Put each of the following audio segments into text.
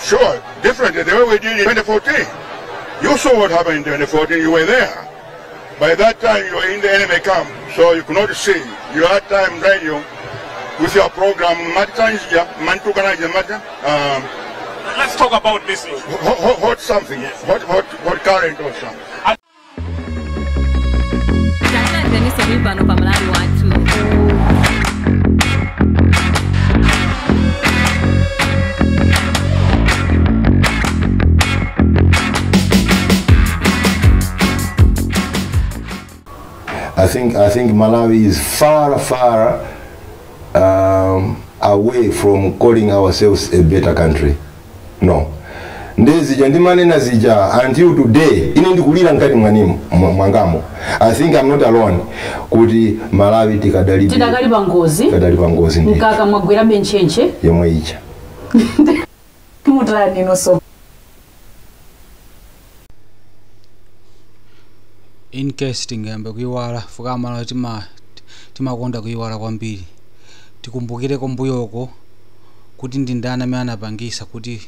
Sure, differently the way we did in 2014. You saw what happened in 2014, you were there. By that time you were in the enemy camp, so you could not see. You had time radio with your program, let's talk about this. Hot something, hot current or something. I think Malawi is far away from calling ourselves a better country. No. Ndezija ndimanena zija until today ine ndikulira ngati mwangamo. I think I'm not alone kuti Malawi tidakali pangozi nkaka mwagwera benchenche yomwe icha mutani noso. In case tingembe kuiwala fuka Malawi timakonda kuiwala kwambiri. Tikumbukire kumbuyoko kuti ndi ndani amene anapangisa kuti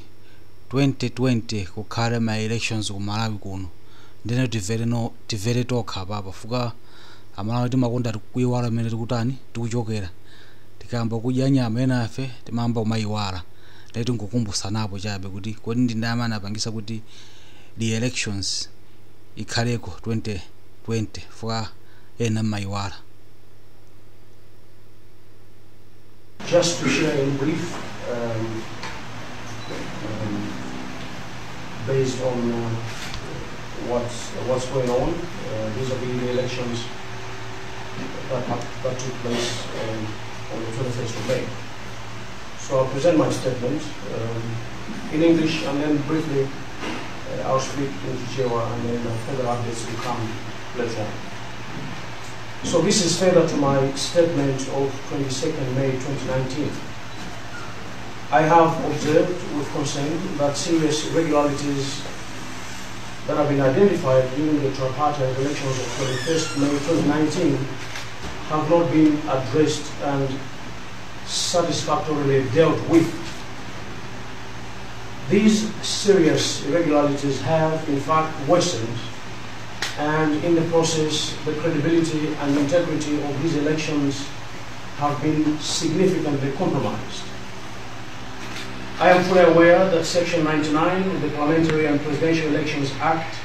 2020 kukhale ma elections ku Malawi kuno. Ndene tivere tokha papa fuka Amalawi timakonda kuiwala mene tikutani tikuchokera. Tikamba kudya nyama ena afe timamba kumayiwala. Leti ngokumbusanapo chabe kuti kodi ndi ndani amene anapangisa kuti the elections ikhaleko 2020 fuka ena mayiwala. Just to share in brief, based on what's going on vis-a-vis the elections that took place on the 21st of May. So I'll present my statement in English, and then briefly I'll speak in Chichewa, and then further updates will come later on. So this is further to my statement of 22nd May 2019. I have observed with concern that serious irregularities that have been identified during the tripartite elections of 21st May 2019 have not been addressed and satisfactorily dealt with. These serious irregularities have in fact worsened, and in the process the credibility and integrity of these elections have been significantly compromised. I am fully aware that Section 99 of the Parliamentary and Presidential Elections Act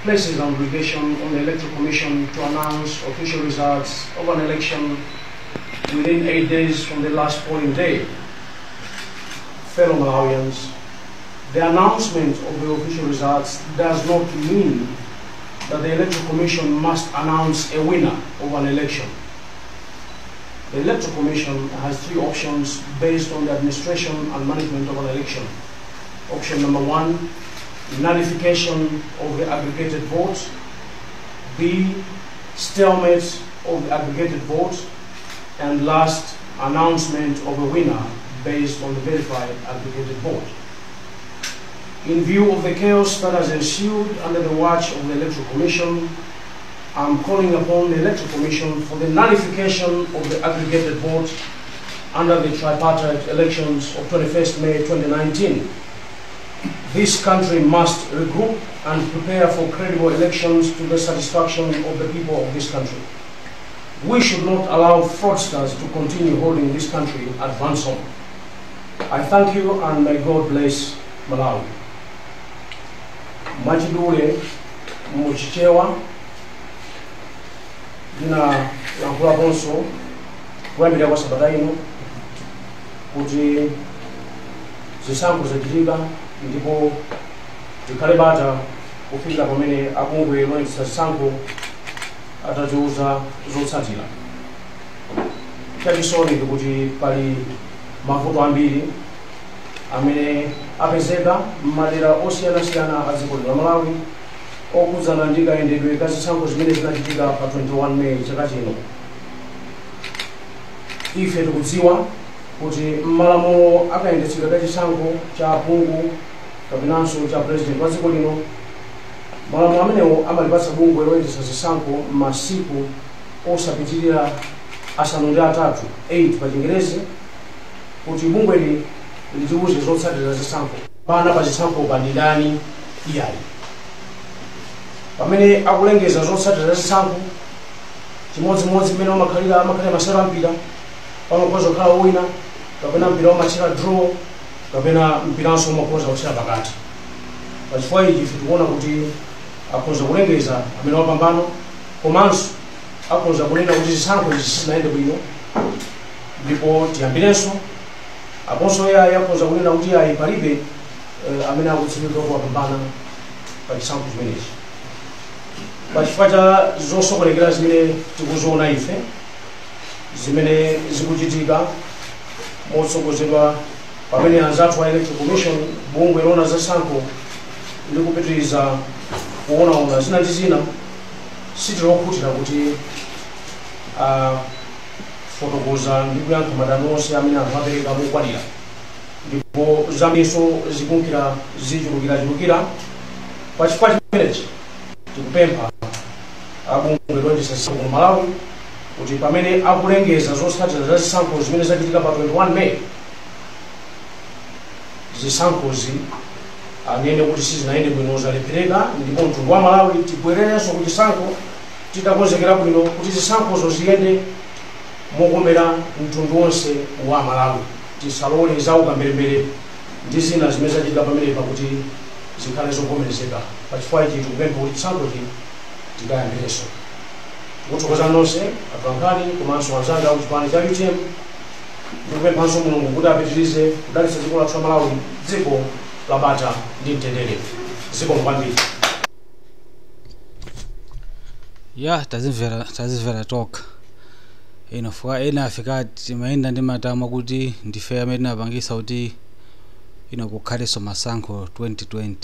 places an obligation on the Electoral Commission to announce official results of an election within 8 days from the last polling day. Fellow Malawians, the announcement of the official results does not mean that the Electoral Commission must announce a winner of an election. The Electoral Commission has three options based on the administration and management of an election. Option number one, nullification of the aggregated vote. B, stalemate of the aggregated vote. And last, announcement of a winner based on the verified aggregated vote. In view of the chaos that has ensued under the watch of the Electoral Commission, I'm calling upon the Electoral Commission for the nullification of the aggregated vote under the tripartite elections of 21st May 2019. This country must regroup and prepare for credible elections to the satisfaction of the people of this country. We should not allow fraudsters to continue holding this country at ransom. I thank you, and may God bless Malawi. Machidule Muchichewa dina yankula bonso kuyambira kwa sabata ino kuti zisankho zachitika ndipo tikhale bata kufikira pamene akungwe loyendetsa zisankho atatiuza zotsatira. Chachisoni ndikuti pali mavuto ambiri amene apezeka m'madera osiyanasiyana a dziko la Malawi okhudzana ndi kayendedwe ka zisankho zimene zinachitika pa 21 May chaka chino. Ife tikudziwa kuti m'malamulo akayendetsedwe ka chisankho cha aphungu kapinanso cha president wa dziko lino, malamulo amenewo amalipatsa bungwe loyendetsa zisankho masiku osapitirira asanu ndi atatu 8 pa Chingerezi kuti bungweli litiuze zotsatira zisankho pana pa zisankho pa ndani iyayi pamene akulengeza zotsatira zisankho chimodzimodzi mmene amakhalira masewero ampira pamakoza kukhala wina kapena mpira wamachira draw kapena mpiranso umakoza kuchira pakati pachifukwa ichi tikuona kuti akhoza kulengeza amene wapambano komanso akhoza kunena kuti zisankho izi sizinaende bwino ndipo tiyambirenso aponso iye akhoza kunena kuti ayi palibe amene akutsimikizira kuwapambana pa chisankho chimenechi pachifukwa cha zosokonekera zimene tikuziona ife zimene zikuchitika motsogozedwa pamene anzathu a Electoral Commission bungwe lona zasankho likupitiriza kuonaona zina ndi zina sitilokhutira kuti fotokoza ndi kuyankha madano onse amene anthu apereka mokwanira ndipo zambinso zikunkira zichulukira pachifukwa chimenechi tikupempha abungwe loyendetsa zisankho Malawi kuti pamene akulengeza zotsatira za zisankho zimene zachitika pa 21 May zisankhozi anene kuti sizinaende bwino zalephereka ndipo mtundu wa Malawi tibwererenso kuti zisankho titakonzekera bwino kuti zisankhozo ziyende mokomera mtundu wonse wa Malawi tisalole zaukambirembere ndi zina zimene zachitika pamenepa kuti zikhale zovomerezeka pachifukwa ichi tikupempha kuti zisankhozi tikayambirenso tikuthokoza nonse atolankhani komanso anzanga a chipani cha UTM ndikupemphanso Mulungu kuti apitirize kudalitsa dziko lathu la Malawi dziko la bata ndi mtendere zikomo kwambiri. Ya tazimvera toka fuka ena afika timayenda ndi matama kuti ndife amene tinapangisa kuti kukhalenso masankho 2020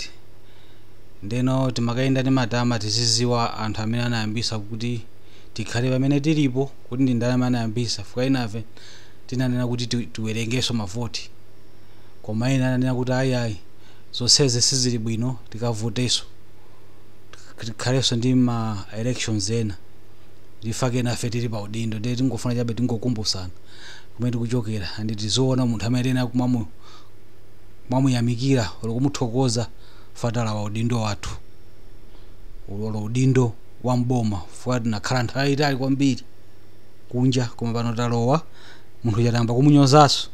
ndeno timakayenda ndi matama tiziziwa anthu amene anayambisa kuti tikhale pamene tilipo kuti ndi ndani amene anayambisa fuka inafe tinanena kuti tiwerengeso mavoti koma ena ananena kuti ayi zonsezi sizili bwino tikavoteso tikhalenso ndi ma elections ena ndifake nafe tili pa udindo ndi tingofuna chabe tingokumbusana kumene tikuchokera andi tizoona munthu amene ena mwamuyamikira olo kumuthokoza fatala wa udindo wathu olo udindo wa mboma fuka tinakhala nthawi itali kwambiri kunja koma pano talowa munthu chatamba kumunyozaso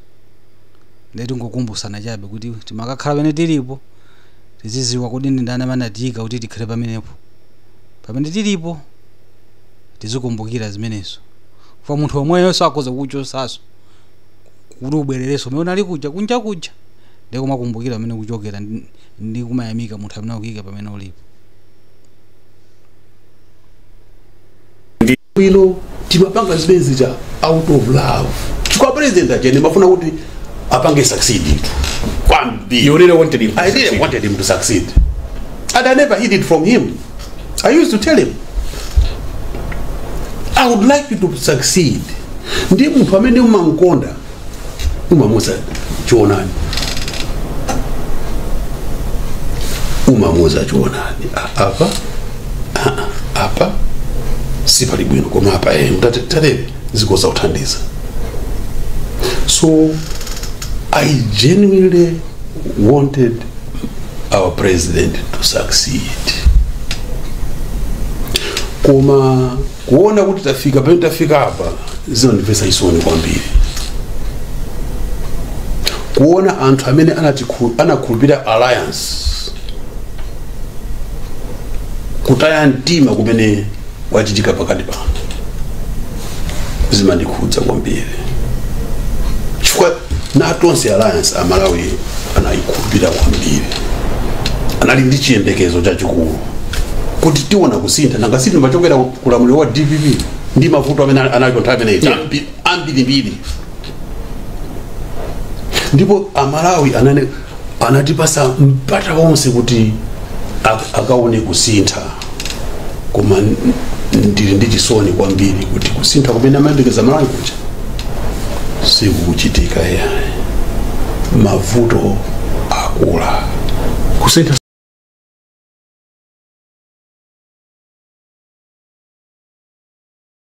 ndi tingokumbusana chabe kuti timakakhala pamene tilipo tiziziwa kuti ndi ndani amene anatika kuti tikhale pamenepo pamene tilipo tizikumbukira zimenezo kwa munthu omweyo sakoza kuchosaso kuti ubwerereso umene unali kunja ndi kumakumbukira pamene kuchokera ndi kumayamika munthu amene akuyika pamene ulipo bwino timapanga zimezi cha out of love chikwa president ajene mafuna kuti apange succeed kwambi. You really wanted him to I really wanted him to succeed and I never hid it from him. I used to tell him I would like you to succeed. Ndi munthu amene umankonda umamuza chionani apa sipali bwino koma apa utatele zikoza uthandiza. So I genuinely wanted our president to succeed. Koma kuona kuti tafika pamene tafika hapa zinandipesa isoni kwambiri. Kuona anthu amene anakhulupirira alliance kutaya mtima kumene wachitika pakati pano zimandikhudza kwambiri. Chifukwa natonse alliance Amalawi anayikhulupirira kwambiri, anali ndi chiyembekezo chachikulu kuti tiona kusintha nanga siti machokera kulamuliro wa DPP ndi mavuto amene anali nthawi imeneyi ambirimbiri. Ndipo Amalawi anatipasa mpata wonse kuti akaone kusintha, koma ndili ndi chisoni kwambiri kuti kusintha kumene amayembekeza Amalawi kuja sikuchitika. Mavuto akula kusintha